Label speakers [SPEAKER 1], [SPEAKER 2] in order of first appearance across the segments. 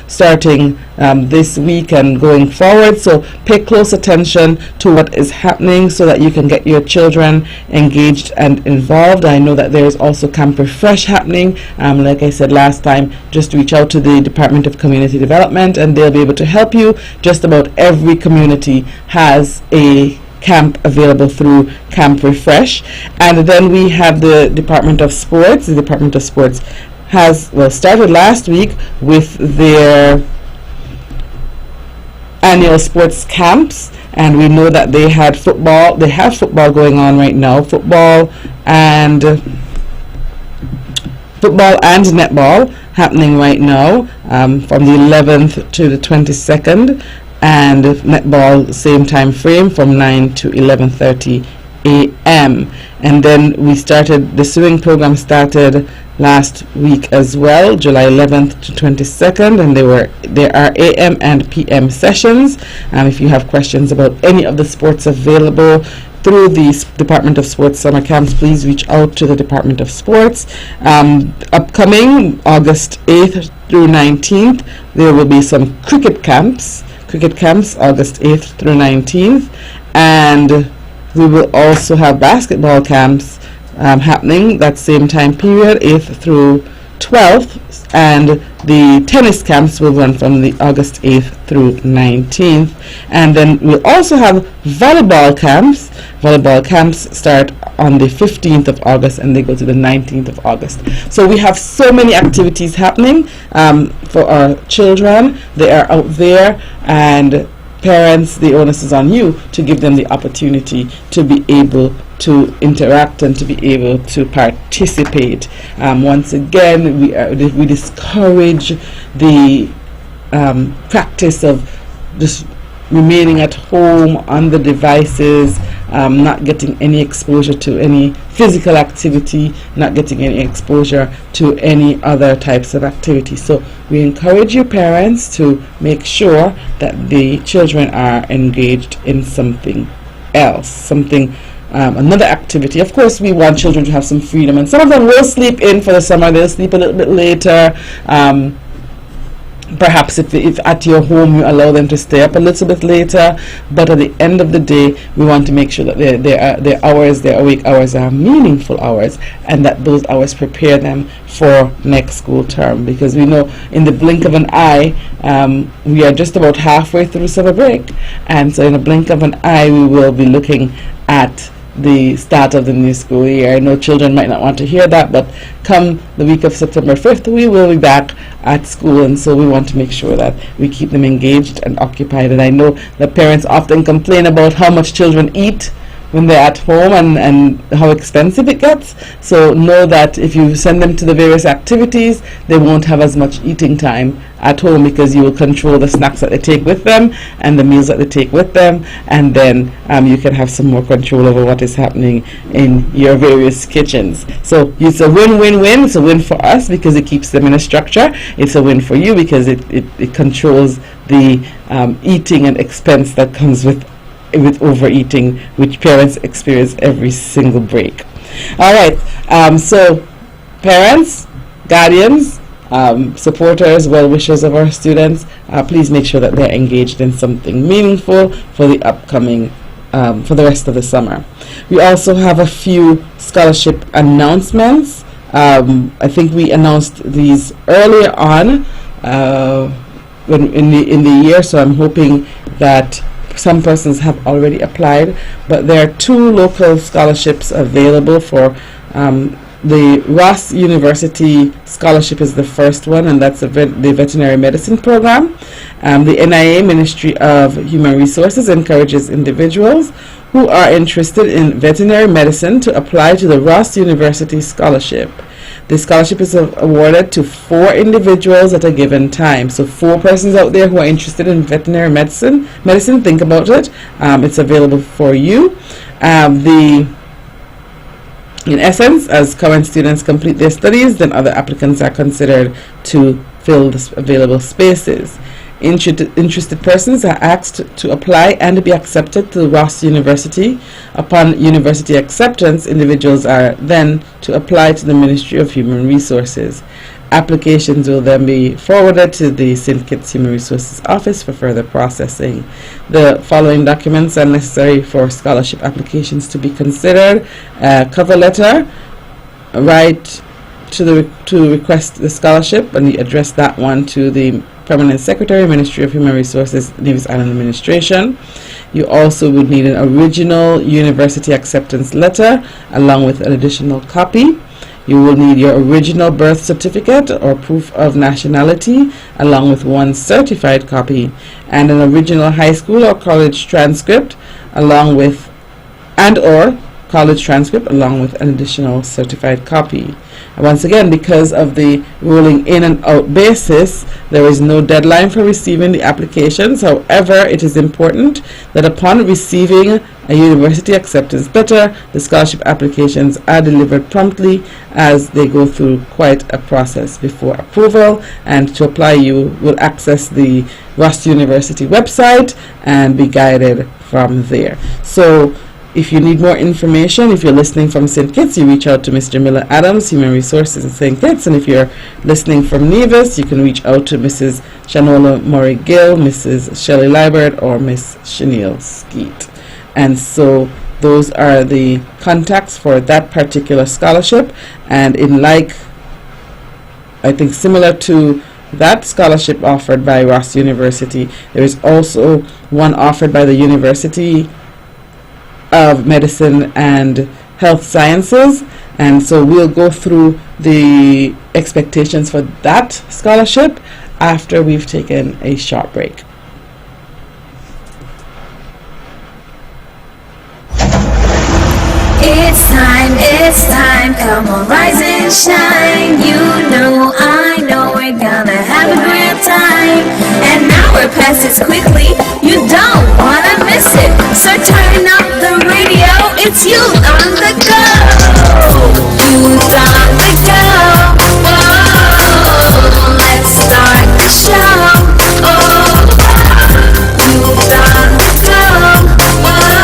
[SPEAKER 1] starting this week and going forward. So pay close attention to what is happening so that you can get your children engaged and involved. I know that there is also Camp Refresh happening. Like I said last time, just reach out to the Department of Community Development and they'll be able to help you. Just about every community has a camp available through Camp Refresh. And then we have the Department of Sports. The Department of Sports started last week with their annual sports camps, and we know that they have football going on right now, football and netball happening right now, from the 11th to the 22nd, and netball same time frame from 9 to 11:30 a.m. And then the swimming program started last week as well, July 11th to 22nd, and there are AM and PM sessions. If you have questions about any of the sports available through the Department of Sports summer camps, please reach out to the Department of Sports. Upcoming August 8th through 19th, there will be some cricket camps August 8th through 19th, and we will also have basketball camps happening that same time period, 8th through 12th, and the tennis camps will run from the August 8th through 19th. And then we'll also have volleyball camps. Volleyball camps start on the 15th of August and they go to the 19th of August. So we have so many activities happening for our children. They are out there, and parents, the onus is on you to give them the opportunity to be able to interact and to be able to participate. Once again, we discourage the practice of just remaining at home on the devices, not getting any exposure to any physical activity, not getting any exposure to any other types of activity. So we encourage your parents to make sure that the children are engaged in something else, another activity. Of course, we want children to have some freedom, and some of them will sleep in for the summer. They'll sleep a little bit later. Perhaps if at your home you allow them to stay up a little bit later, but at the end of the day, we want to make sure that their awake hours are meaningful hours, and that those hours prepare them for next school term, because we know in the blink of an eye, we are just about halfway through summer break, and so in a blink of an eye we will be looking at the start of the new school year. I know children might not want to hear that, but come the week of September 5th, we will be back at school, and so we want to make sure that we keep them engaged and occupied. And I know that parents often complain about how much children eat when they're at home and how expensive it gets. So know that if you send them to the various activities, they won't have as much eating time at home, because you will control the snacks that they take with them and the meals that they take with them, and then you can have some more control over what is happening in your various kitchens. So it's a win-win-win. It's a win for us because it keeps them in a structure. It's a win for you because it controls the eating and expense that comes with overeating, which parents experience every single break. All right, so parents, guardians, supporters, well-wishers of our students, please make sure that they're engaged in something meaningful for the upcoming, for the rest of the summer. We also have a few scholarship announcements. I think we announced these earlier on in the year, so I'm hoping that some persons have already applied, but there are 2 local scholarships available for the Ross University Scholarship is the first one, and that's the veterinary medicine program. The NIA, Ministry of Human Resources, encourages individuals who are interested in veterinary medicine to apply to the Ross University Scholarship. The scholarship is awarded to 4 individuals at a given time. So 4 persons out there who are interested in veterinary medicine, think about it. It's available for you. In essence, as current students complete their studies, then other applicants are considered to fill the available spaces. Interested persons are asked to apply and be accepted to Ross University. Upon university acceptance, individuals are then to apply to the Ministry of Human Resources. Applications will then be forwarded to the St. Kitts Human Resources Office for further processing. The following documents are necessary for scholarship applications to be considered: cover letter, right to request the scholarship, and you address that one to the Permanent Secretary, Ministry of Human Resources, Nevis Island Administration. You also would need an original university acceptance letter along with an additional copy. You will need your original birth certificate or proof of nationality along with one certified copy, and an original high school or college transcript along with college transcript along with an additional certified copy. And once again, because of the rolling in and out basis, there is no deadline for receiving the applications. However, it is important that upon receiving a university acceptance letter, the scholarship applications are delivered promptly, as they go through quite a process before approval. And to apply, you will access the Ross University website and be guided from there. So if you need more information, if you're listening from St. Kitts, you reach out to Mr. Miller Adams, Human Resources in St. Kitts. And if you're listening from Nevis, you can reach out to Mrs. Shanola Murray Gill, Mrs. Shelley Libert, or Miss Chenille Skeet. And so those are the contacts for that particular scholarship. And I think similar to that scholarship offered by Ross University, there is also one offered by the University of Medicine and Health Sciences, and so we'll go through the expectations for that scholarship after we've taken a short break.
[SPEAKER 2] It's time, come on, rise and shine. You know, I know we're gonna have a great time. And now we're past it quickly, you don't wanna miss it. So turn up the radio, it's you on the go. You on the go. Whoa, let's start the show. Oh, you on the go. Whoa,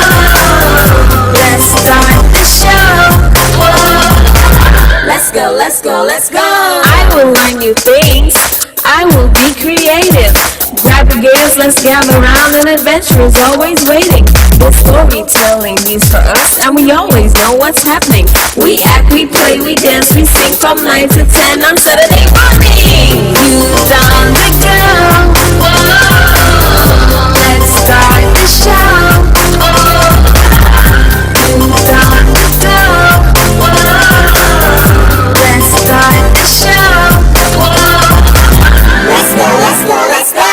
[SPEAKER 2] let's start the show. Whoa, let's go, let's go, let's go. I will learn new things, I will be creative. Grab your gears, let's gather around, and adventure is always waiting. The storytelling needs for us, and we always know what's happening. We act, we play, we dance, we sing from 9 to 10 on Saturday morning. You on the go. Whoa, let's start the show. Oh, you on the go. Whoa, let's start the show. Whoa, let's go, let's go, let's go.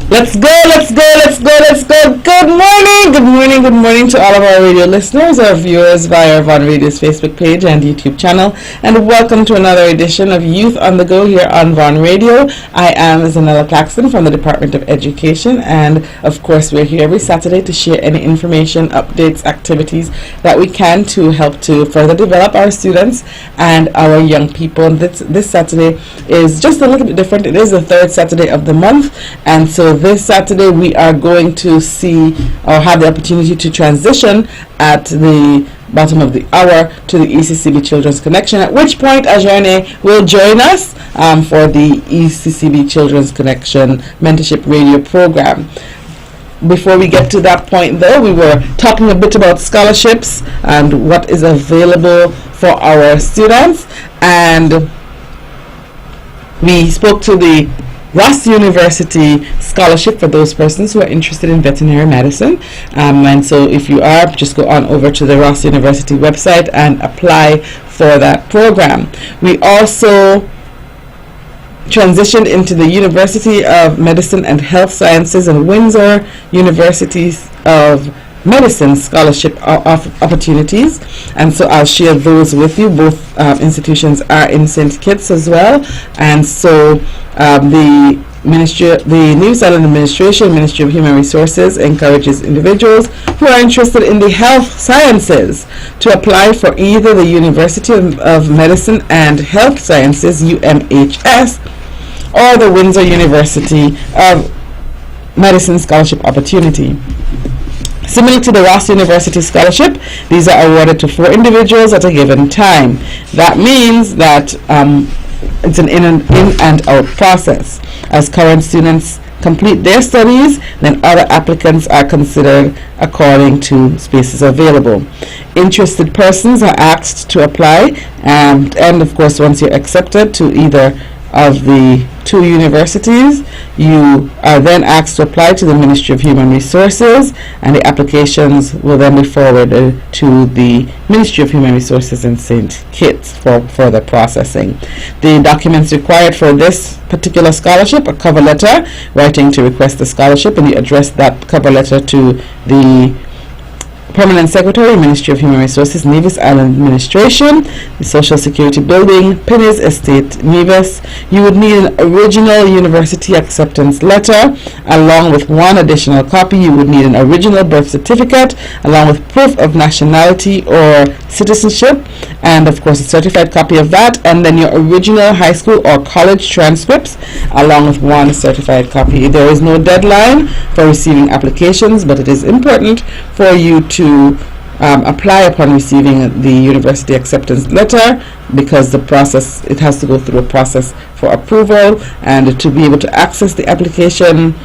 [SPEAKER 1] Let's go, let's go, let's go, let's go. Good morning, good morning, good morning to all of our radio listeners, our viewers via Von Radio's Facebook page and YouTube channel, and welcome to another edition of Youth on the Go here on Von Radio. I am ZAHNELA CLAXTON from the Department of Education, and of course we're here every Saturday to share any information, updates, activities that we can to help to further develop our students and our young people. This Saturday is just a little bit different. It is the third Saturday of the month, and so this Saturday we are going to see or have the opportunity to transition at the bottom of the hour to the ECCB Children's Connection, at which point Ajane will join us for the ECCB Children's Connection Mentorship Radio Program. Before we get to that point, though, we were talking a bit about scholarships and what is available for our students, and we spoke to the Ross University scholarship for those persons who are interested in veterinary medicine, and so if you are, just go on over to the Ross University website and apply for that program. We also transitioned into the University of Medicine and Health Sciences and Windsor Universities of Medicine scholarship opportunities, and so I'll share those with you. Both institutions are in St. Kitts as well, and so the Nevis Island Administration, Ministry of Human Resources, encourages individuals who are interested in the health sciences to apply for either the University of Medicine and Health Sciences (UMHS) or the Windsor University of Medicine scholarship opportunity. Similar to the Ross University Scholarship, these are awarded to 4 individuals at a given time. That means that it's an in and out process. As current students complete their studies, then other applicants are considered according to spaces available. Interested persons are asked to apply, and of course, once you're accepted to either of the two universities, you are then asked to apply to the Ministry of Human Resources, and the applications will then be forwarded to the Ministry of Human Resources in St. Kitts for further processing. The documents required for this particular scholarship: a cover letter writing to request the scholarship, and you address that cover letter to the Permanent Secretary, Ministry of Human Resources, Nevis Island Administration, the Social Security Building, Penny's Estate, Nevis. You would need an original university acceptance letter along with one additional copy. You would need an original birth certificate along with proof of nationality or citizenship, and of course a certified copy of that, and then your original high school or college transcripts along with one certified copy. There is no deadline for receiving applications, but it is important for you to apply upon receiving the university acceptance letter, because the process, it has to go through a process for approval, and to be able to access the application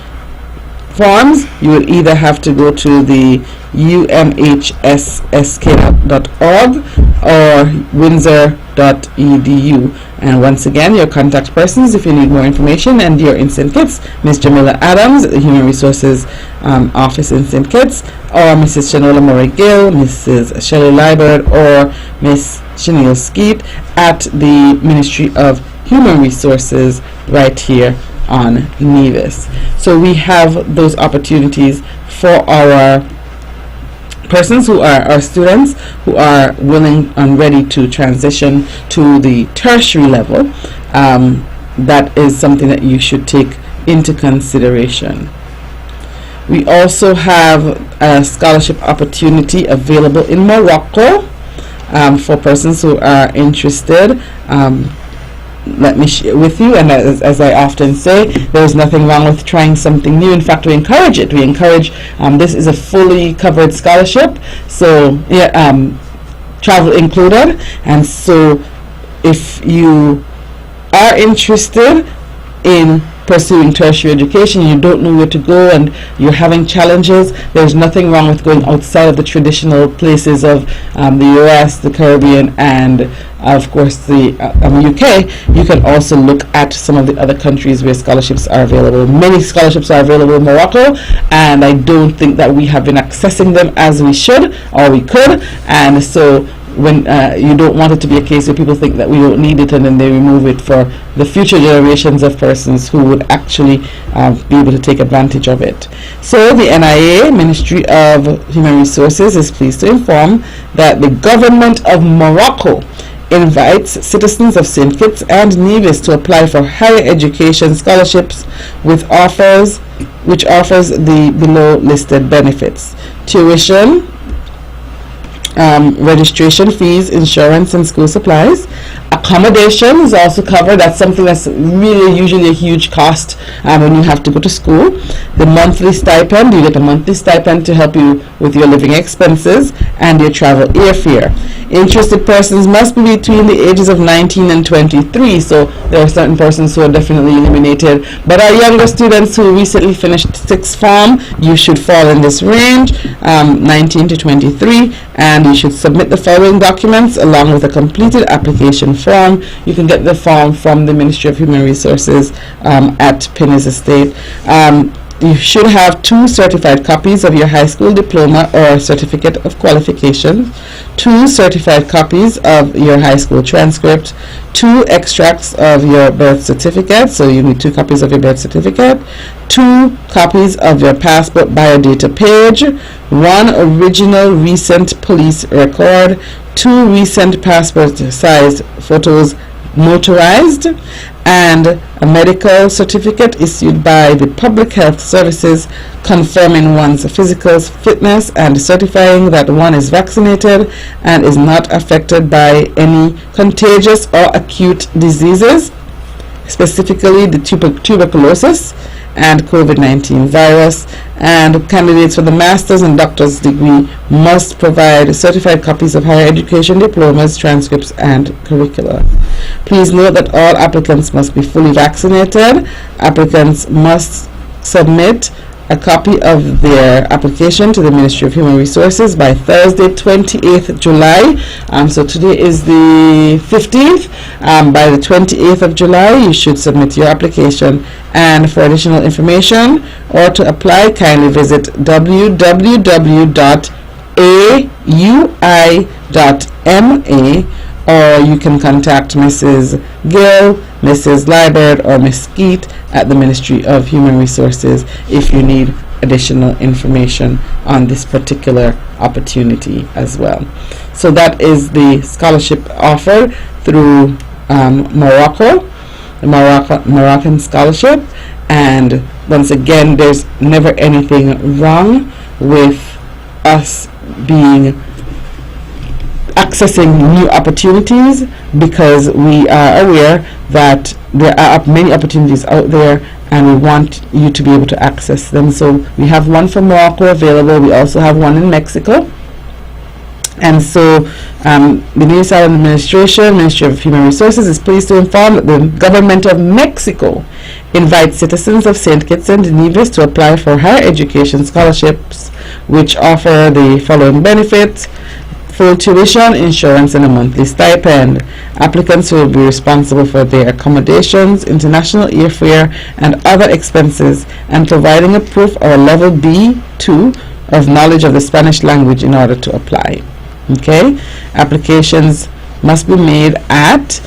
[SPEAKER 1] forms, you will either have to go to the umhssk.org or windsor.edu. And once again, your contact persons, if you need more information and you're in St. Kitts, Ms. Jamila Adams at the Human Resources Office in St. Kitts, or Mrs. Shanola Murray Gill, Mrs. Shelley Liebert, or Ms. Chanel Skeet at the Ministry of Human Resources right here on Nevis. So we have those opportunities for our persons who are our students who are willing and ready to transition to the tertiary level. That is something that you should take into consideration. We also have a scholarship opportunity available in Morocco for persons who are interested. Let me share with you, and as I often say, there is nothing wrong with trying something new. In fact, we encourage it. We encourage, this is a fully covered scholarship, so travel included. And so if you are interested in pursuing tertiary education, you don't know where to go and you're having challenges, there's nothing wrong with going outside of the traditional places of the US, the Caribbean, and of course the UK. You can also look at some of the other countries where scholarships are available. Many scholarships are available in Morocco, and I don't think that we have been accessing them as we should or we could. And so when you don't want it to be a case where people think that we don't need it and then they remove it for the future generations of persons who would actually be able to take advantage of it. So the NIA, Ministry of Human Resources, is pleased to inform that the government of Morocco invites citizens of St. Kitts and Nevis to apply for higher education scholarships which offers the below listed benefits: tuition, registration fees, insurance, and school supplies. Accommodation is also covered. That's something that's really usually a huge cost when you have to go to school. The monthly stipend, you get a monthly stipend to help you with your living expenses and your travel airfare. Interested persons must be between the ages of 19 and 23, so there are certain persons who are definitely eliminated. But our younger students who recently finished sixth form, you should fall in this range, 19 to 23, and you should submit the following documents along with a completed application form. You can get the form from the Ministry of Human Resources at Penny's Estate. You should have 2 certified copies of your high school diploma or certificate of qualification, 2 certified copies of your high school transcript, 2 extracts of your birth certificate, so you need 2 copies of your birth certificate, 2 copies of your passport biodata page, 1 original recent police record, 2 recent passport sized photos notarized, and a medical certificate issued by the Public Health Services confirming one's physical fitness and certifying that one is vaccinated and is not affected by any contagious or acute diseases. specifically the tuberculosis and COVID-19 virus. And candidates for the master's and doctor's degree must provide certified copies of higher education diplomas, transcripts, and curricula. Please note that all applicants must be fully vaccinated. Applicants must submit a copy of their application to the Ministry of Human Resources by Thursday, 28th July. So today is the 15th. By the 28th of July, you should submit your application. And for additional information or to apply, kindly visit www.aui.ma, or you can contact Mrs. Gill, Mrs. Liebert, or Ms. Skeet at the Ministry of Human Resources if you need additional information on this particular opportunity as well. So that is the scholarship offered through Morocco, the Moroccan scholarship. And once again, there's never anything wrong with us accessing new opportunities, because we are aware that there are many opportunities out there and we want you to be able to access them. So we have one from Morocco available. We also have one in Mexico. And so the Ministry Administration, Ministry of Human Resources, is pleased to inform that the government of Mexico invites citizens of St. Kitts and Nevis to apply for higher education scholarships, which offer the following benefits: full tuition, insurance, and a monthly stipend. Applicants will be responsible for their accommodations, international airfare, and other expenses, and providing a proof or a level B2 of knowledge of the Spanish language in order to apply. Okay, applications must be made at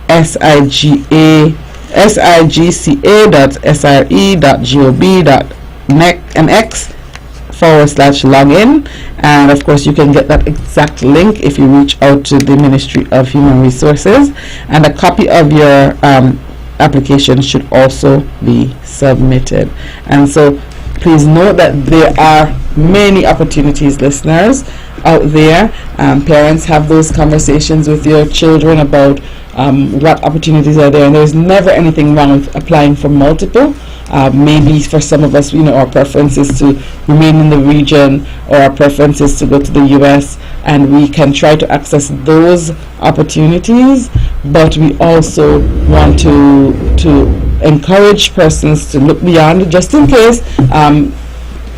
[SPEAKER 1] sigca.sre.gov.mx/login, and of course you can get that exact link if you reach out to the Ministry of Human Resources. And a copy of your application should also be submitted. And so please note that there are many opportunities, listeners, out there. Parents, have those conversations with your children about what opportunities are there, and there's never anything wrong with applying for multiple. Maybe for some of us, our preference is to remain in the region, or our preference is to go to the US, and we can try to access those opportunities. But we also want to encourage persons to look beyond, just in case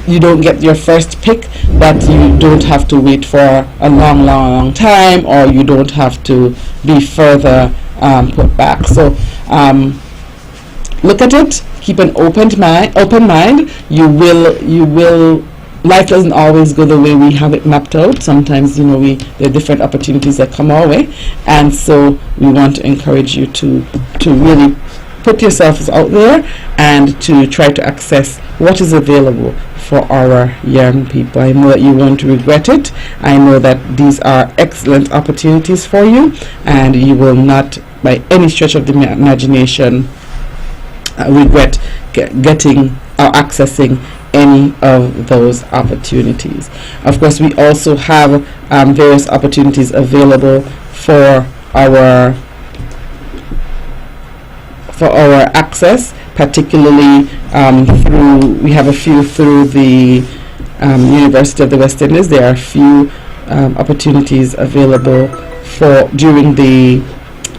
[SPEAKER 1] you don't get your first pick, that you don't have to wait for a long time, or you don't have to be further put back. So look at it, keep an open mind. You will life doesn't always go the way we have it mapped out. Sometimes there are different opportunities that come our way, and so we want to encourage you to really put yourselves out there and to try to access what is available for our young people. I know that you won't regret it. I know that these are excellent opportunities for you, and you will not by any stretch of the imagination regret getting or accessing any of those opportunities. Of course, we also have various opportunities available for our access, particularly we have a few through the University of the West Indies. There are a few opportunities available for during the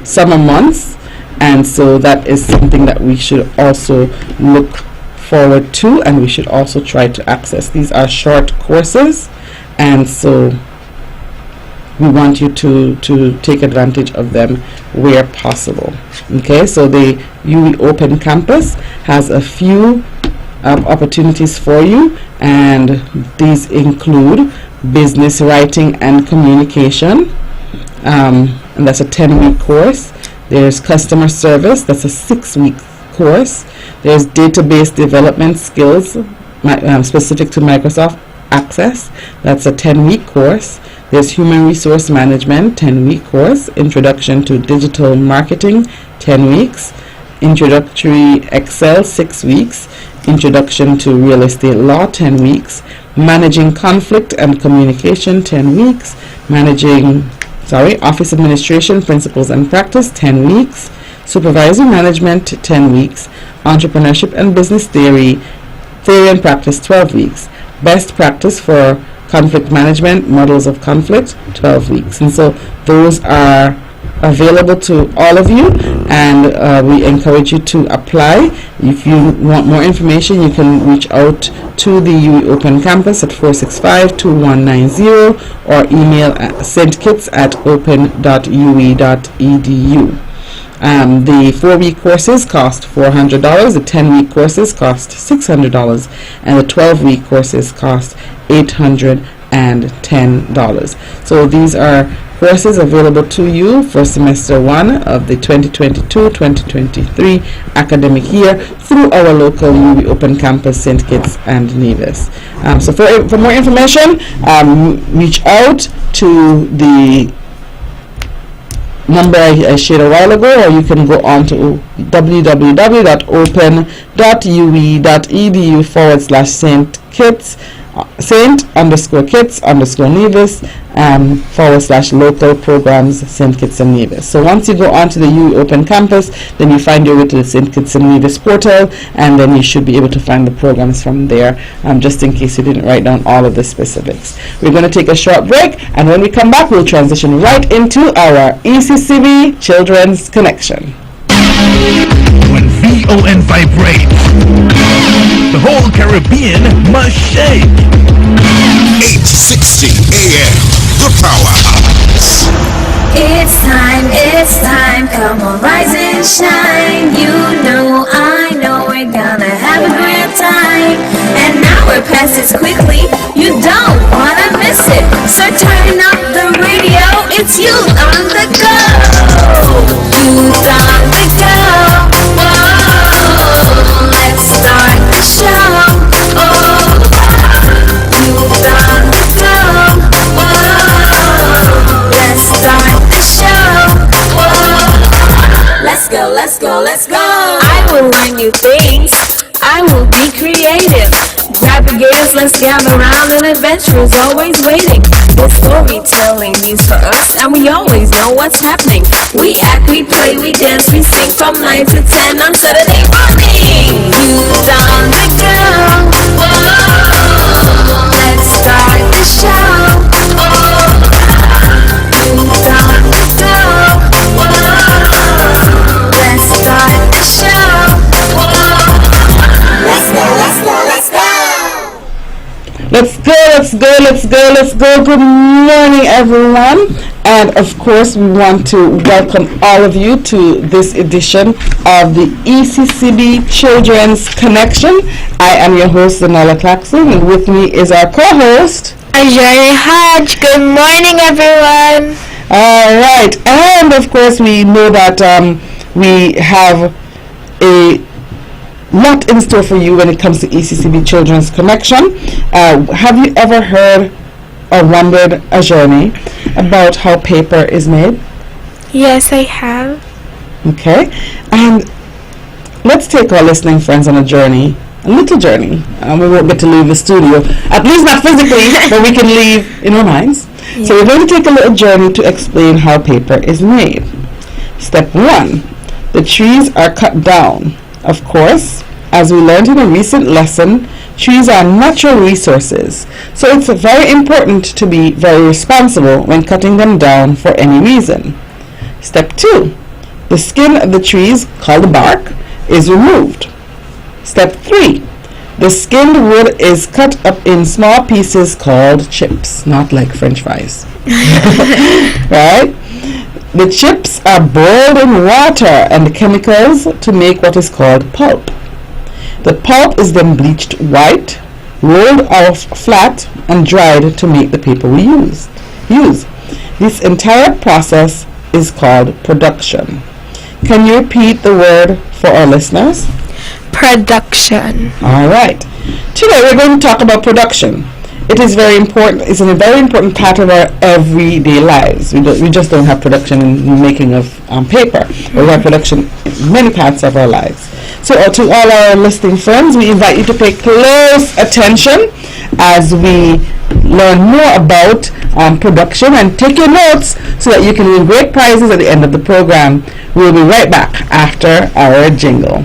[SPEAKER 1] summer months, and so that is something that we should also look forward to, and we should also try to access. These are short courses, and so we want you to take advantage of them where possible. Okay, so the UE Open Campus has a few opportunities for you, and these include business writing and communication, and that's a 10-week course. There's customer service, that's a 6-week course. There's database development skills specific to Microsoft Access, that's a 10-week course. There's human resource management, 10-week course. Introduction to digital marketing, 10 weeks. Introductory Excel, 6 weeks. Introduction to real estate law, 10 weeks. Managing conflict and communication, 10 weeks. Office administration, principles and practice, 10 weeks. Supervisory Management, 10 weeks. Entrepreneurship and Business Theory and Practice, 12 weeks. Best Practice for Conflict Management, Models of Conflict, 12 weeks. And so those are available to all of you, and we encourage you to apply. If you want more information, you can reach out to the UE Open Campus at 465-2190 or email at stkits@open.ue.edu. The 4-week courses cost $400, the 10-week courses cost $600, and the 12-week courses cost $810. So these are courses available to you for semester 1 of the 2022-2023 academic year through our local UE Open Campus, St. Kitts and Nevis. So for more information, reach out to the number I shared a while ago, or you can go on to www.open.ue.edu/St. Kitts Saint_Kitts_Nevis /local programs St. Kitts and Nevis. So once you go onto the UE Open Campus, then you find your way to the St. Kitts and Nevis portal, and then you should be able to find the programs from there, just in case you didn't write down all of the specifics. We're going to take a short break, and when we come back, we'll transition right into our ECCB Children's Connection.
[SPEAKER 3] When VON vibrates, the whole Caribbean must shake.
[SPEAKER 4] 860 AM, the powerhouse.
[SPEAKER 2] It's time, come on, rise and shine. You know, I know we're gonna have a great time. An hour passes quickly, you don't wanna miss it. So turn up the radio, it's you on the go. Youth on the go. Whoa, let's start the show. Oh, youth on the go. Whoa, let's start the show. Whoa, let's go. I will learn new things. I will be creative. Grab the gears, let's gather around, and adventure is always waiting. The storytelling news for us, and we always know what's happening. We act, we play, we dance, we sing from 9 to 10 on Saturday morning. Youth on the go. Whoa, let's start the show. Oh, youth on the go. Whoa, let's start the show. Whoa, let's go.
[SPEAKER 1] Let's go. Good morning, everyone. And of course, we want to welcome all of you to this edition of the ECCB Children's Connection. I am your host, ZAHNELA, CLAXTON, and with me is our co-host,
[SPEAKER 5] Ajari Hodge. Good morning, everyone.
[SPEAKER 1] all right. And of course, we know that we have a lot in store for you when it comes to ECCB Children's Connection. Have you ever heard or wondered, Ajani, about how paper is made?
[SPEAKER 5] Yes, I have.
[SPEAKER 1] Okay. And let's take our listening friends on a little journey. We won't get to leave the studio, at least not physically, but we can leave in our minds.
[SPEAKER 5] Yeah.
[SPEAKER 1] So we're going to take a little journey to explain how paper is made. Step 1, the trees are cut down. Of course, as we learned in a recent lesson, trees are natural resources, so it's very important to be very responsible when cutting them down for any reason. Step 2, the skin of the trees, called the bark, is removed. Step 3, the skinned wood is cut up in small pieces called chips, not like French fries. Right? The chips are boiled in water and chemicals to make what is called pulp. The pulp is then bleached white, rolled off flat, and dried to make the paper we use. This entire process is called production. Can you repeat the word for our listeners?
[SPEAKER 5] Production.
[SPEAKER 1] All right. Today we're going to talk about production. it is very important. It's a very important part of our everyday lives. We just don't have production in the making of paper. We have production in many parts of our lives. So to all our listening friends, we invite you to pay close attention as we learn more about production, and take your notes so that you can win great prizes at the end of the program. We'll be right back after our jingle.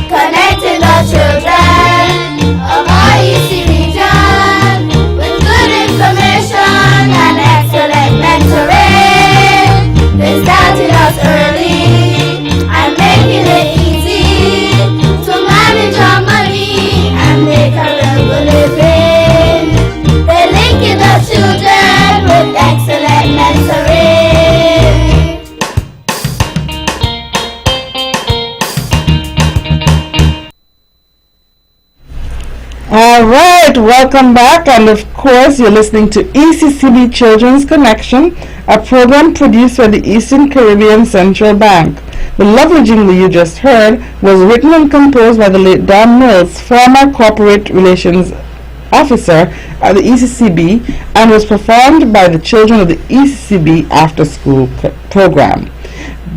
[SPEAKER 6] Connecting the children of our EC region with good information and excellent mentoring. They started us early and making it easy to manage our money and make a real living. They're linking the children with excellent mentoring.
[SPEAKER 1] All right, welcome back, and of course you're listening to ECCB Children's Connection, a program produced by the Eastern Caribbean Central Bank. The lovely jingle you just heard was written and composed by the late Don Mills, former Corporate Relations Officer at the ECCB, and was performed by the children of the ECCB After School program.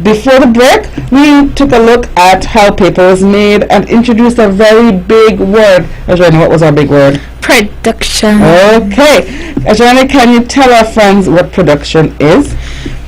[SPEAKER 1] Before the break, we took a look at how paper was made and introduced a very big word. Ajani, what was our big word?
[SPEAKER 5] Production.
[SPEAKER 1] Okay. Ajani, can you tell our friends what production is?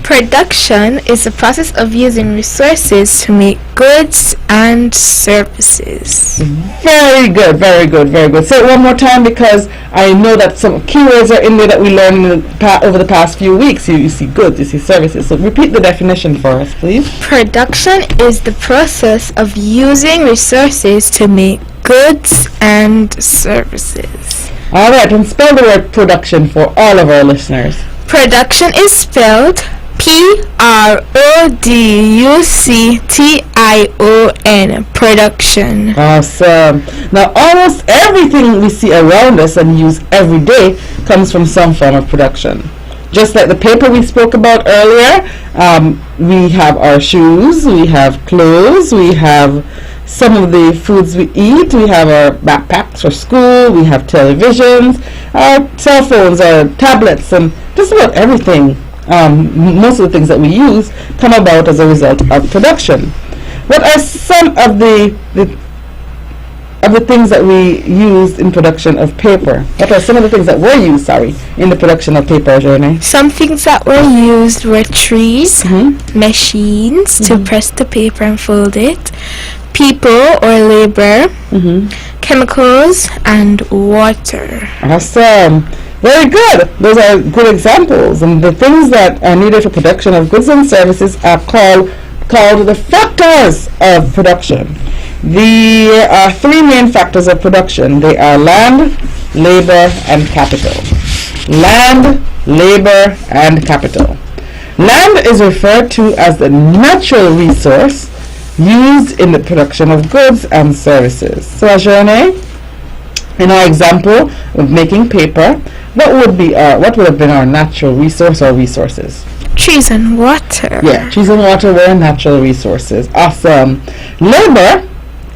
[SPEAKER 5] Production is the process of using resources to make goods and services.
[SPEAKER 1] Very good, very good, very good. Say it one more time, because I know that some keywords are in there that we learned over the past few weeks. You see goods, you see services. So repeat the definition for us, please.
[SPEAKER 5] Production is the process of using resources to make goods and services.
[SPEAKER 1] All right, and spell the word production for all of our listeners.
[SPEAKER 5] Production is spelled P-R-O-D-U-C-T-I-O-N. Production.
[SPEAKER 1] Awesome. Now, almost everything we see around us and use every day comes from some form of production. Just like the paper we spoke about earlier, we have our shoes, we have clothes, we have some of the foods we eat, we have our backpacks for school, we have televisions, our cell phones, our tablets, and just about everything. Most of the things that we use come about as a result of production. What are some of the things that we used in production of paper? What are some of the things that were used, in the production of paper, Journey?
[SPEAKER 5] Some things that were used were trees, machines to press the paper and fold it, people or labor, chemicals, and water.
[SPEAKER 1] Awesome. Very good. Those are good examples. And the things that are needed for production of goods and services are called the factors of production. There are three main factors of production. They are land, labor, and capital. Land, labor, and capital. Land is referred to as the natural resource used in the production of goods and services. So, Ajane, in our example of making paper, what would have been our natural resource or resources?
[SPEAKER 5] Trees and water.
[SPEAKER 1] Yeah, trees and water were natural resources. Awesome. Labor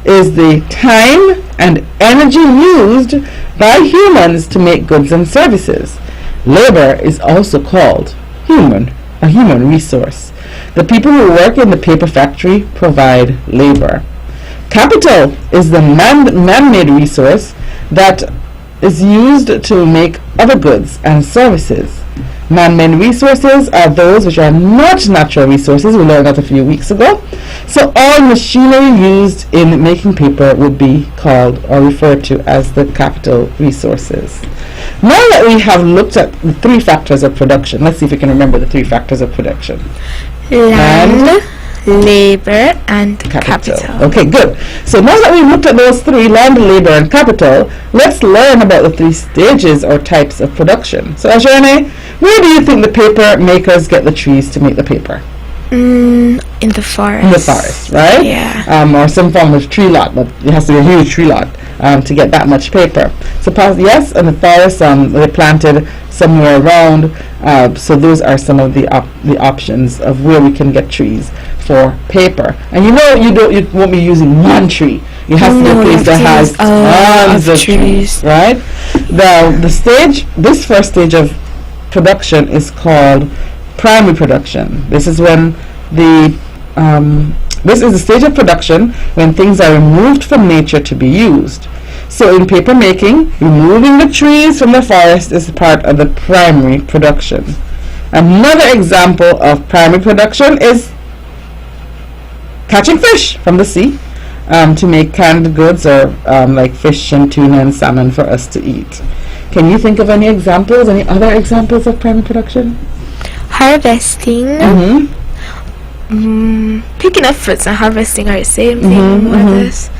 [SPEAKER 1] is the time and energy used by humans to make goods and services. Labor is also called a human resource. The people who work in the paper factory provide labor. Capital is the man-made resource that is used to make other goods and services. Man-made resources are those which are not natural resources. We learned that a few weeks ago. So all machinery used in making paper would be called or referred to as the capital resources. Now that we have looked at the three factors of production, let's see if we can remember the three factors of production.
[SPEAKER 5] Land, labor, and capital.
[SPEAKER 1] Okay, good. So now that we've looked at those three, land, labor, and capital, let's learn about the three stages or types of production. So, Ajane, where do you think the paper makers get the trees to make the paper?
[SPEAKER 5] In the forest.
[SPEAKER 1] In the forest, right?
[SPEAKER 5] Yeah.
[SPEAKER 1] Or some form of tree lot, but it has to be a huge tree lot to get that much paper. So, yes, in the forest, they planted somewhere around. So those are some of the options of where we can get trees for paper. And you won't be using one tree. It has to be a
[SPEAKER 5] No,
[SPEAKER 1] place
[SPEAKER 5] you
[SPEAKER 1] that
[SPEAKER 5] have
[SPEAKER 1] has
[SPEAKER 5] to use a lot
[SPEAKER 1] tons
[SPEAKER 5] of
[SPEAKER 1] of trees, right? This first stage of production is called primary production. This is when this is the stage of production when things are removed from nature to be used. So in paper making, removing the trees from the forest is part of the primary production. Another example of primary production is catching fish from the sea to make canned goods or like fish and tuna and salmon for us to eat. Can you think of any examples, any other examples of primary production?
[SPEAKER 5] Harvesting. Picking up fruits and harvesting are the same thing, more or less.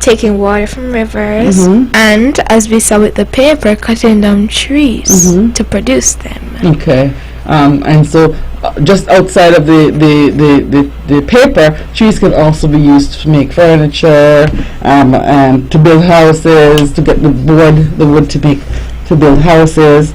[SPEAKER 5] Taking water from rivers, and as we saw with the paper, cutting down trees to produce them.
[SPEAKER 1] Okay, and so just outside of the paper, trees can also be used to make furniture and to build houses, to get the wood to build houses.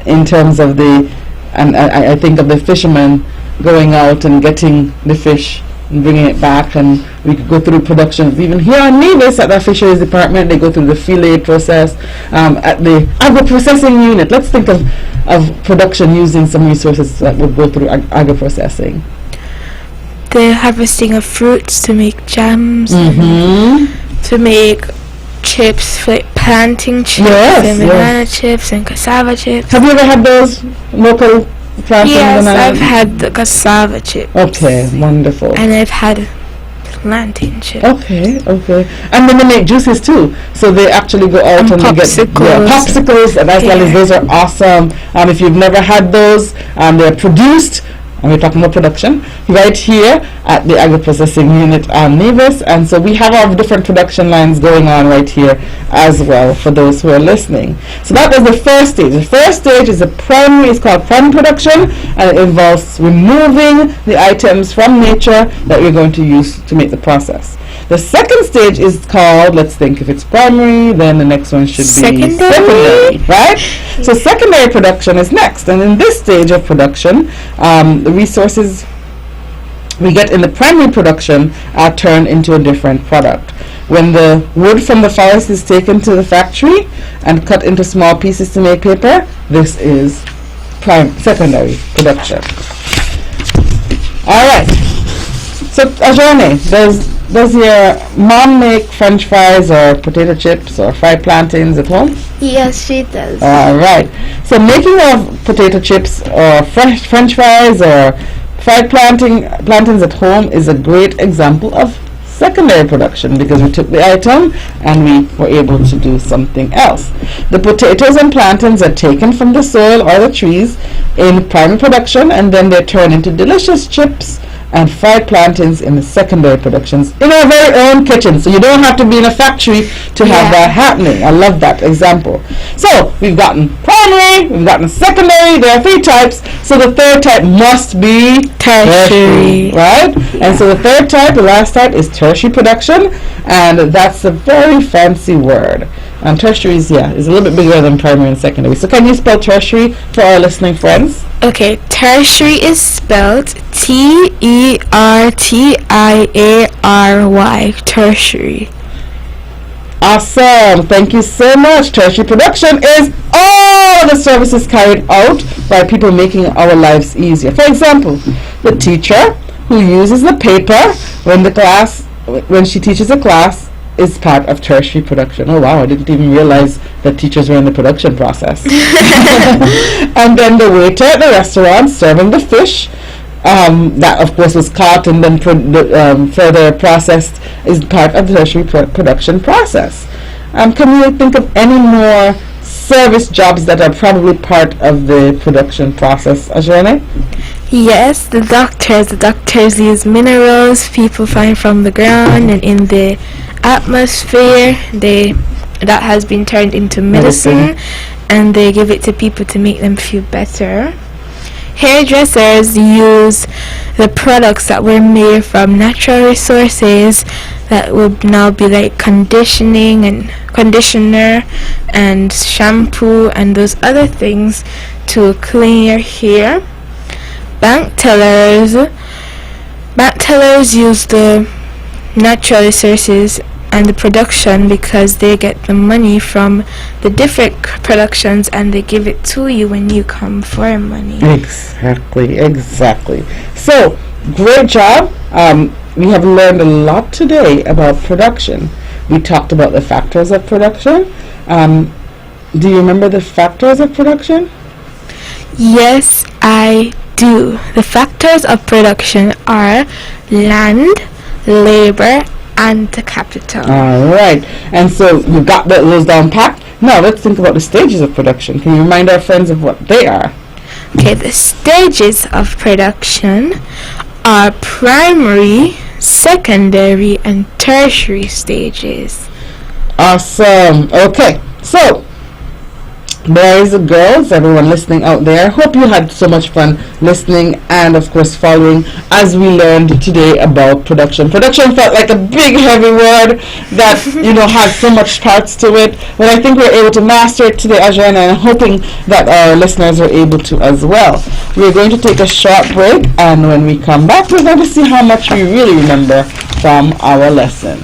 [SPEAKER 1] In terms of I think of the fishermen going out and getting the fish and bringing it back, and we could go through production. Even here on Nevis at the fisheries department, they go through the fillet process. At the agro-processing unit, let's think of production using some resources that would go through agro-processing.
[SPEAKER 5] The harvesting of fruits to make jams, to make chips, like planting chips, and banana chips and cassava chips.
[SPEAKER 1] Have you ever had those local planting?
[SPEAKER 5] Yes, I've had the cassava chips.
[SPEAKER 1] Okay, wonderful.
[SPEAKER 5] And I've had plantain chips.
[SPEAKER 1] Okay. And then they make juices too. So they actually go out and they get popsicles. And those are awesome. If you've never had those, they're produced. And we're talking about production right here at the agro-processing unit on Nevis, and so we have our different production lines going on right here as well for those who are listening. So that was the first stage. The first stage is it's called primary production, and it involves removing the items from nature that we're going to use to make the process. The second stage is called, let's think, if it's primary, then the next one should be secondary, right? So secondary production is next, and in this stage of production, the resources we get in the primary production are turned into a different product. When the wood from the forest is taken to the factory and cut into small pieces to make paper, this is secondary production. All right. So, Ajane, does your mom make French fries or potato chips or fried plantains at home?
[SPEAKER 5] Yes, she does.
[SPEAKER 1] All right. So making of potato chips or French fries or fried plantains at home is a great example of secondary production, because we took the item and we were able to do something else. The potatoes and plantains are taken from the soil or the trees in primary production, and then they're turned into delicious chips and fried plantains in the secondary productions in our very own kitchen. So you don't have to be in a factory to have that happening. I love that example. So we've gotten primary, we've gotten secondary. There are 3 types. So the third type must be tertiary, right? And so the third type, the last type, is tertiary production, and that's a very fancy word. And tertiary is a little bit bigger than primary and secondary. So can you spell tertiary for our listening friends?
[SPEAKER 5] Okay, tertiary is spelled Tertiary, tertiary.
[SPEAKER 1] Awesome. Thank you so much. Tertiary production is all the services carried out by people making our lives easier. For example, the teacher who uses the paper when she teaches a class is part of tertiary production. Oh wow, I didn't even realize that teachers were in the production process. And then the waiter at the restaurant serving the fish, that of course was caught and then further processed, is part of the tertiary production process. Can you think of any more service jobs that are probably part of the production process, Ajane?
[SPEAKER 5] Yes, the doctors use minerals people find from the ground and in the atmosphere. That has been turned into medicine, and they give it to people to make them feel better. Hairdressers use the products that were made from natural resources that will now be like conditioner and shampoo and those other things to clean your hair. Bank tellers use the natural resources and the production, because they get the money from the different productions and they give it to you when you come for money.
[SPEAKER 1] Exactly. So, great job. We have learned a lot today about production. We talked about the factors of production. Do you remember the factors of production?
[SPEAKER 5] Yes, I do. The factors of production are land, labor, and the capital.
[SPEAKER 1] All right. And so you got those down packed. Now let's think about the stages of production. Can you remind our friends of what they are?
[SPEAKER 5] Okay, the stages of production are primary, secondary, and tertiary stages.
[SPEAKER 1] Awesome. Okay. So, boys and girls, everyone listening out there, hope you had so much fun listening and of course following as we learned today about production. Production felt like a big heavy word that had so much parts to it, but I think we're able to master it today, Ajahn, and I'm hoping that our listeners are able to as well. We're going to take a short break, and when we come back we're going to see how much we really remember from our lesson.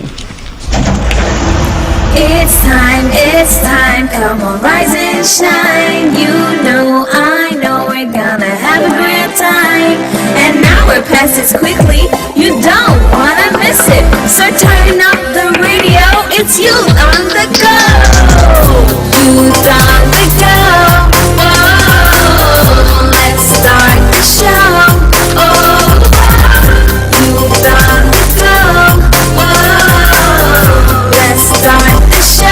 [SPEAKER 2] It's time, come on, rise and shine. You know, I know, we're gonna have a great time. An hour passes quickly, you don't wanna miss it. So turn up the radio, it's youth on the go. Youth on the go, oh, let's start the show. Oh, youth on the go, oh, let's start the show.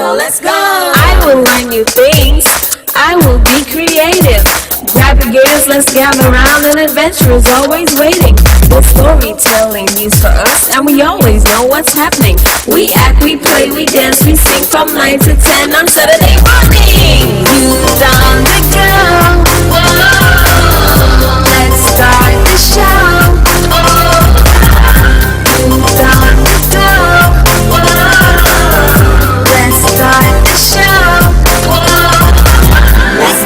[SPEAKER 2] Let's go. I will learn new things. I will be creative. Grab your gears, let's gather around. An adventure is always waiting. The storytelling news for us, and we always know what's happening. We act, we play, we dance, we sing from 9 to 10 on Saturday morning. Youth on the go. Whoa, let's start the show. Oh, youth on the go. Let's start the show. Let's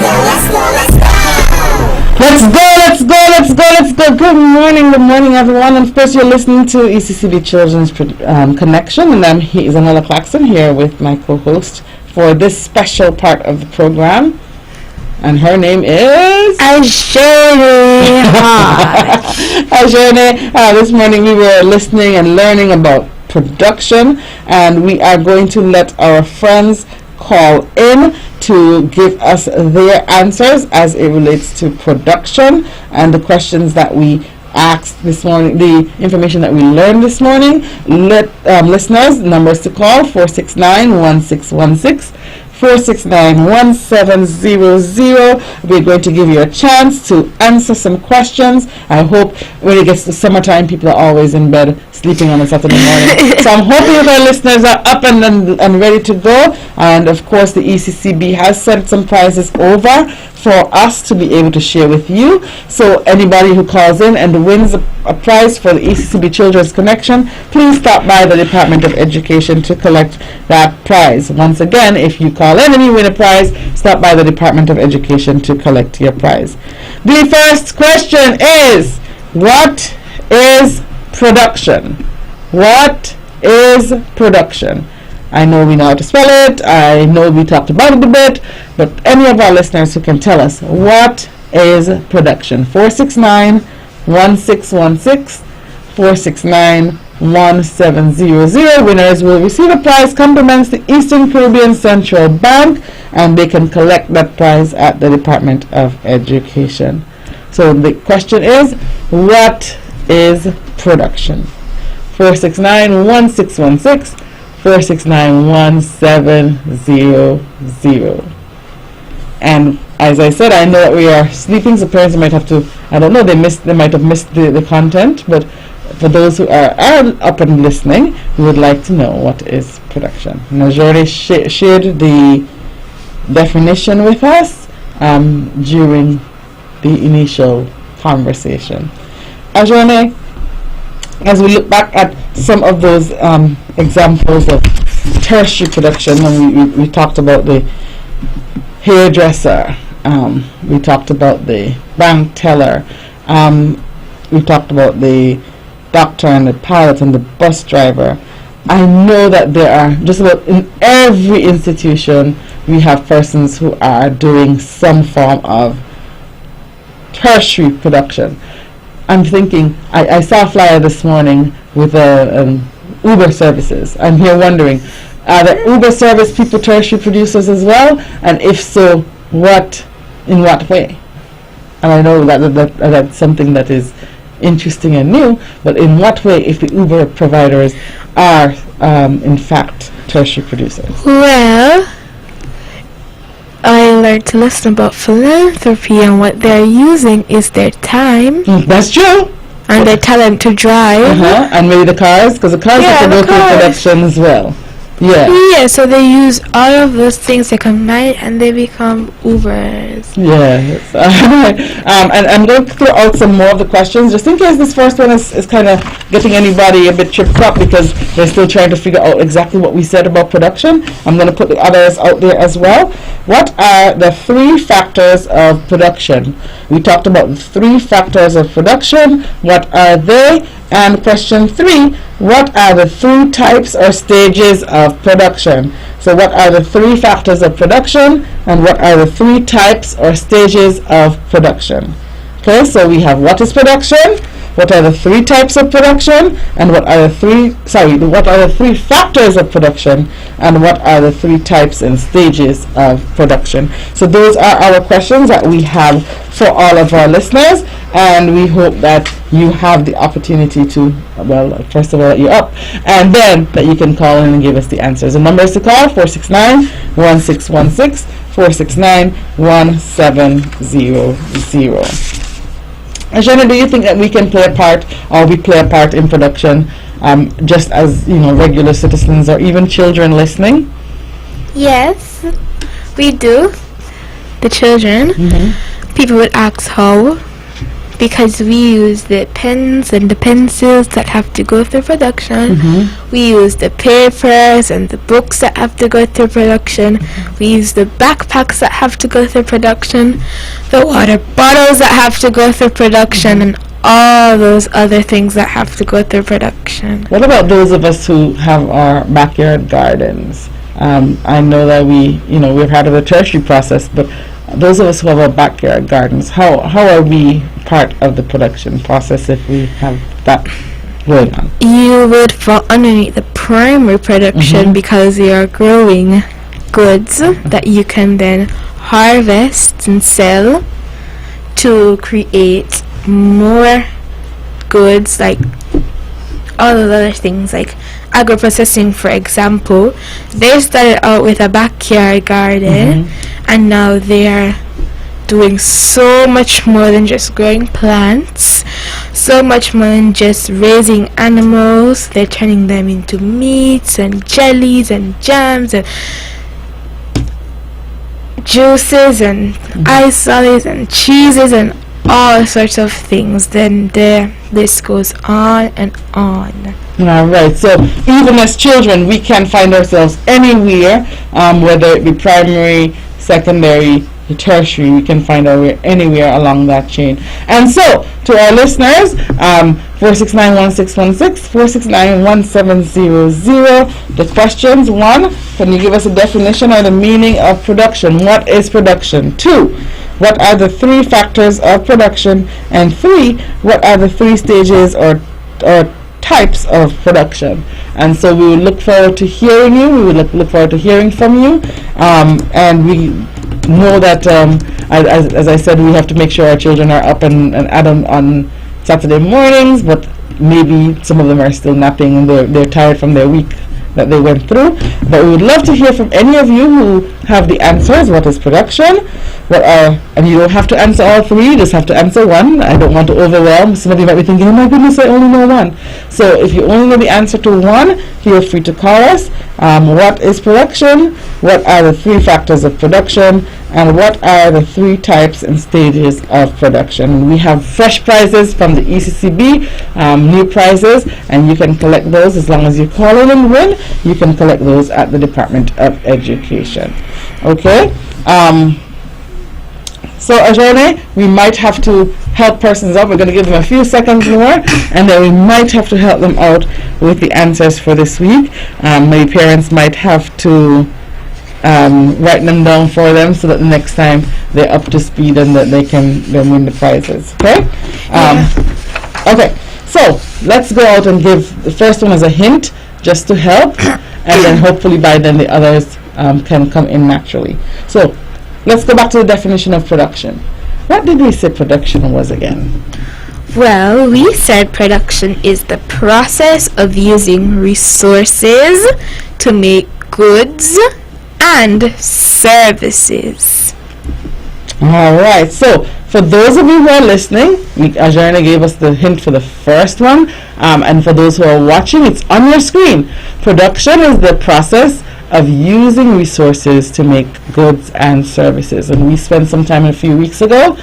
[SPEAKER 2] go.
[SPEAKER 1] Good morning, everyone. And of course, you're listening to ECCB Children's Connection, and I'm ZAHNELA CLAXTON here with my co-host for this special part of the program. And her name is
[SPEAKER 5] Ajahn.
[SPEAKER 1] Ajahn. This morning we were listening and learning about production, and we are going to let our friends call in to give us their answers as it relates to production and the questions that we asked this morning, the information that we learned this morning. Listeners, numbers to call 469-1616, 469-1700. We're going to give you a chance to answer some questions. I hope when it gets to summertime, people are always in bed sleeping on a Saturday morning. So I'm hoping that our listeners are up and ready to go. And of course, the ECCB has sent some prizes over for us to be able to share with you. So anybody who calls in and wins a prize for the ECCB Children's Connection, please stop by the Department of Education to collect that prize. Once again, if you call in and you win a prize, stop by the Department of Education to collect your prize. The first question is, what is production? What is production? I know we know how to spell it. I know we talked about it a bit, but any of our listeners who can tell us, what is production? 469-1616, 469-1700. Winners will receive a prize, compliments the Eastern Caribbean Central Bank, and they can collect that prize at the Department of Education. So the question is, what is production? 469-1616, 469-1700. And as I said, I know that we are sleeping, so parents might have to, I don't know, they might have missed the content, but for those who are up and listening, we would like to know what is production. Najori shared the definition with us during the initial conversation. Ajone, as we look back at some of those examples of tertiary production, and we talked about the hairdresser, we talked about the bank teller, we talked about the doctor and the pilot and the bus driver. I know that there are just about in every institution we have persons who are doing some form of tertiary production. I'm thinking, I saw a flyer this morning with Uber services. I'm here wondering, are the Uber service people tertiary producers as well? And if so, in what way? And I know that's something that is interesting and new, but in what way if the Uber providers are in fact tertiary producers?
[SPEAKER 5] Well, I learned to listen about philanthropy, and what they're using is their time.
[SPEAKER 1] That's true.
[SPEAKER 5] And their talent to drive.
[SPEAKER 1] And maybe the cars, because the cars have to go through production as well. Yeah,
[SPEAKER 5] so they use all of those things, they combine and they become Ubers.
[SPEAKER 1] Yes. And I'm going to throw out some more of the questions, just in case this first one is kind of getting anybody a bit tripped up, because they're still trying to figure out exactly what we said about production. I'm going to put the others out there as well. What are the 3 factors of production? We talked about the 3 factors of production. What are they? And question 3, what are the 3 types or stages of production? So what are the 3 factors of production, and what are the 3 types or stages of production? Okay, so we have what is production, what are the 3 types of production, and what are the 3 factors of production, and what are the 3 types and stages of production. So those are our questions that we have for all of our listeners, and we hope that you have the opportunity to, well, first of all, that you're up, and then that you can call in and give us the answers. The number is to call 469-1616, 469-1700. Jenna, do you think that we can play a part, or we play a part in production, just as, regular citizens or even children listening?
[SPEAKER 5] Yes, we do. The children. People would ask how, because we use the pens and the pencils that have to go through production. We use the papers and the books that have to go through production. We use the backpacks that have to go through production, the water bottles that have to go through production, and all those other things that have to go through production.
[SPEAKER 1] What about those of us who have our backyard gardens? I know that we're part of the tertiary process, but those of us who have our backyard gardens, how are we part of the production process if we have that going on?
[SPEAKER 5] You would fall underneath the primary production, because you are growing goods that you can then harvest and sell to create more goods, like all of the other things, like agro-processing, for example. They started out with a backyard garden, and now they are doing so much more than just growing plants, so much more than just raising animals. They're turning them into meats and jellies and jams and juices and ice solids and cheeses and all sorts of things. Then the list goes on and on.
[SPEAKER 1] Right. So even as children, we can find ourselves anywhere, whether it be primary, secondary, tertiary. We can find our way anywhere along that chain. And so, to our listeners, 469-1616, 469-1700. The questions: 1, can you give us a definition or the meaning of production? What is production? 2, what are the 3 factors of production? And 3, what are the 3 stages or types of production? And so we will look forward to hearing you. We will look forward to hearing from you. And we know that, as I said, we have to make sure our children are up and at them on Saturday mornings, but maybe some of them are still napping and they're tired from their week that they went through. But we would love to hear from any of you who have the answers. What is production? And you don't have to answer all 3, you just have to answer 1. I don't want to overwhelm. Some of you might be thinking, oh my goodness, I only know 1. So if you only know the answer to 1, feel free to call us. What is production? What are the 3 factors of production? And what are the 3 types and stages of production? We have fresh prizes from the ECCB, new prizes, and you can collect those as long as you call in and win. You can collect those at the Department of Education. Okay? So, Ajane, we might have to help persons out. We're going to give them a few seconds more, and then we might have to help them out with the answers for this week. Maybe parents might have to write them down for them so that the next time they're up to speed and that they can then win the prizes. Okay? Okay, so let's go out and give the first one as a hint just to help, and then hopefully by then the others can come in naturally. So let's go back to the definition of production. What did we say production was again?
[SPEAKER 5] Well, we said production is the process of using resources to make goods and services.
[SPEAKER 1] Alright, so for those of you who are listening, Ajana gave us the hint for the first one, and for those who are watching, it's on your screen. Production is the process of using resources to make goods and services, and we spent some time a few weeks ago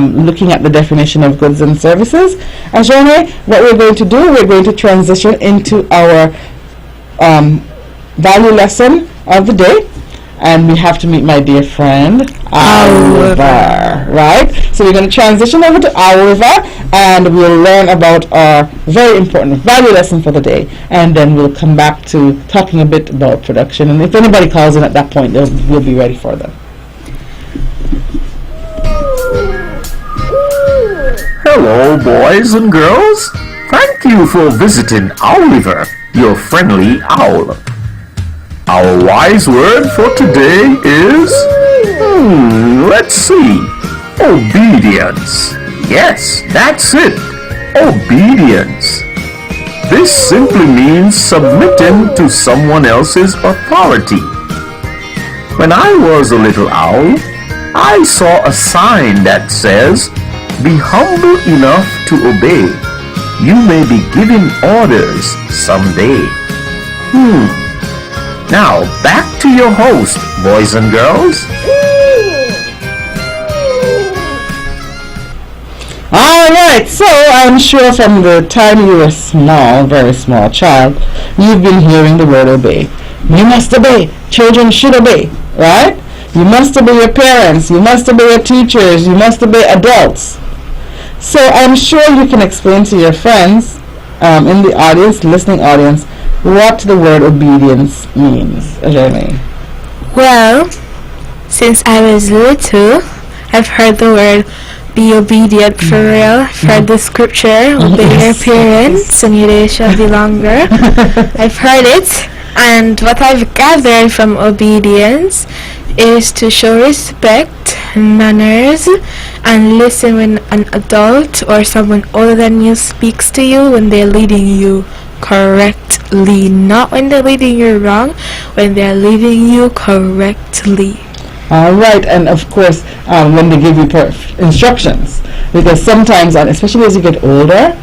[SPEAKER 1] looking at the definition of goods and services. Ajana, what we're going to do, we're going to transition into our value lesson of the day. And we have to meet my dear friend, Oliver, right? So we're going to transition over to Oliver, and we'll learn about our very important value lesson for the day. And then we'll come back to talking a bit about production. And if anybody calls in at that point, we'll be ready for them.
[SPEAKER 7] Hello, boys and girls. Thank you for visiting Oliver, your friendly owl. Our wise word for today is, let's see, obedience. Yes, that's it, obedience. This simply means submitting to someone else's authority. When I was a little owl, I saw a sign that says, be humble enough to obey. You may be given orders someday. Now, back to your host, boys and girls.
[SPEAKER 1] Alright, so I'm sure from the time you were small, very small child, you've been hearing the word obey. You must obey. Children should obey, right? You must obey your parents. You must obey your teachers. You must obey adults. So I'm sure you can explain to your friends in the audience, listening audience, what the word obedience means, Ajani.
[SPEAKER 5] Well, since I was little, I've heard the word be obedient for real. I've heard the scripture, obey your parents and your days shall be longer. I've heard it, and what I've gathered from obedience is to show respect, manners, and listen when an adult or someone older than you speaks to you when they're leading you correctly, not when they're leading you wrong, when they're leading you correctly.
[SPEAKER 1] Right, and of course when they give you instructions, because sometimes, and especially as you get older,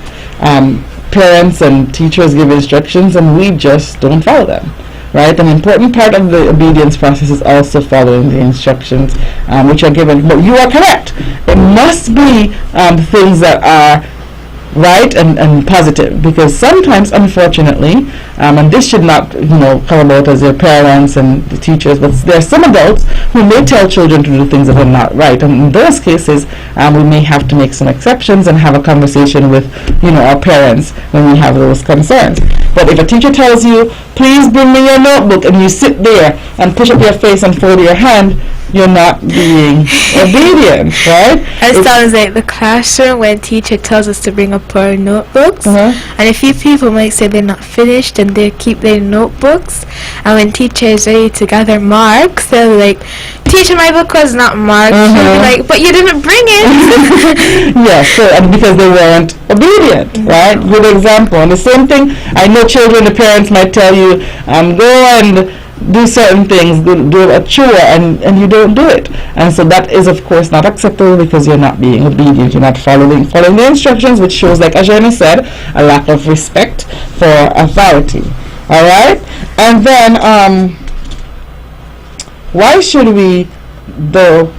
[SPEAKER 1] parents and teachers give instructions and we just don't follow them, right? An important part of the obedience process is also following the instructions which are given. But you are correct, it must be things that are right and positive, because sometimes, unfortunately, and this should not come about as your parents and the teachers, but there are some adults who may tell children to do things that are not right, and in those cases we may have to make some exceptions and have a conversation with our parents when we have those concerns. But if a teacher tells you, please bring me your notebook, and you sit there and push up your face and fold your hand, you're not being obedient, right?
[SPEAKER 5] It sounds like the classroom when teacher tells us to bring up our notebooks, and a few people might say they're not finished and they keep their notebooks, and when teacher is ready to gather marks, they're like, teacher, my book was not marked. She'll be like, but you didn't bring it.
[SPEAKER 1] Yeah, so because they weren't obedient, right? Good example. And the same thing, I know children, the parents might tell you, go and do certain things, do a chore, and you don't do it, and so that is of course not acceptable because you're not being obedient, you're not following the instructions, which shows, like Ajani said, a lack of respect for authority. All right, and then why should we though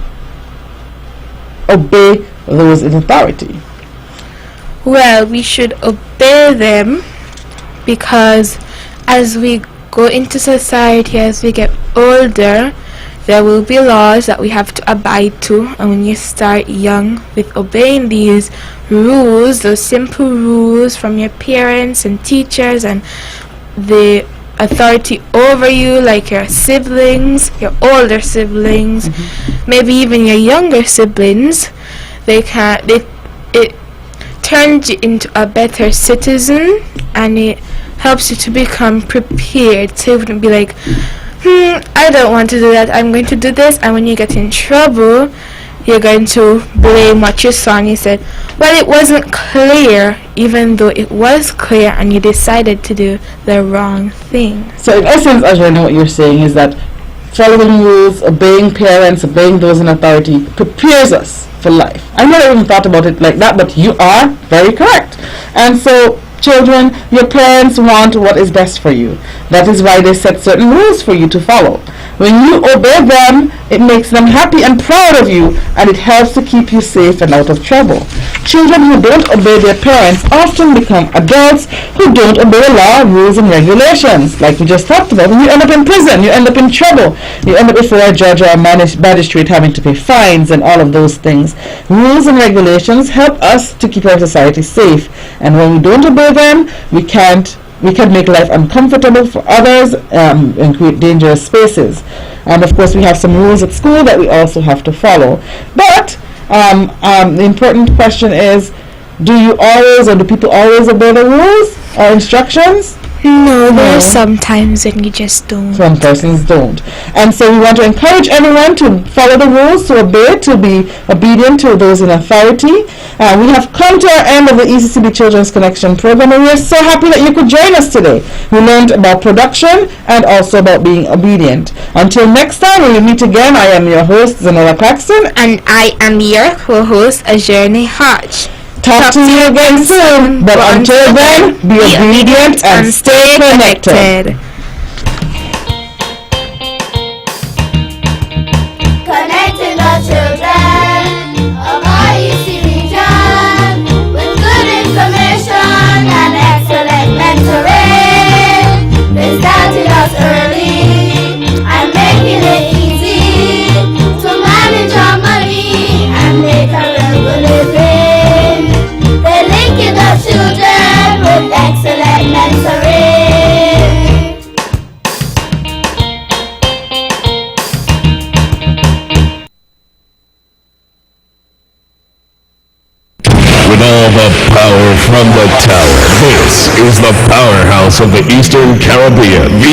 [SPEAKER 1] obey those in authority?
[SPEAKER 5] Well, we should obey them because as we go into society, as we get older, there will be laws that we have to abide to, and when you start young with obeying these rules, those simple rules from your parents and teachers and the authority over you, like your siblings, your older siblings, maybe even your younger siblings, it turns you into a better citizen, and it helps you to become prepared. So you wouldn't be like, I don't want to do that, I'm going to do this, and when you get in trouble, you're going to blame what you saw, and you said, well, it wasn't clear, even though it was clear, and you decided to do the wrong thing.
[SPEAKER 1] So in essence, Ajay, what you're saying is that following rules, obeying parents, obeying those in authority prepares us for life. I never even thought about it like that, but you are very correct. And so, children, your parents want what is best for you. That is why they set certain rules for you to follow. When you obey them, it makes them happy and proud of you, and it helps to keep you safe and out of trouble. Children who don't obey their parents often become adults who don't obey law, rules, and regulations, like we just talked about. And you end up in prison, you end up in trouble, you end up before a judge or a magistrate having to pay fines and all of those things. Rules and regulations help us to keep our society safe, and when we don't obey them, we can make life uncomfortable for others and create dangerous spaces. And of course, we have some rules at school that we also have to follow. But the important question is, do you always, or do people always obey the rules or instructions?
[SPEAKER 5] No, there's sometimes when you just don't.
[SPEAKER 1] Some persons don't. And so we want to encourage everyone to follow the rules, to obey, to be obedient to those in authority. We have come to our end of the ECCB Children's Connection program, and we are so happy that you could join us today. We learned about production and also about being obedient. Until next time, when we meet again, I am your host, ZAHNELA CLAXTON.
[SPEAKER 5] And I am your co-host, Ajay Hodge.
[SPEAKER 1] Talk to you again soon, but until then, be obedient and stay connected.
[SPEAKER 6] Connecting the children of our EC region with good information and excellent mentoring. They started us early and making it easy to manage our money and make a real living. They're linking the children with excellent mentoring.
[SPEAKER 3] With all the power from the tower, this is the powerhouse of the Eastern Caribbean.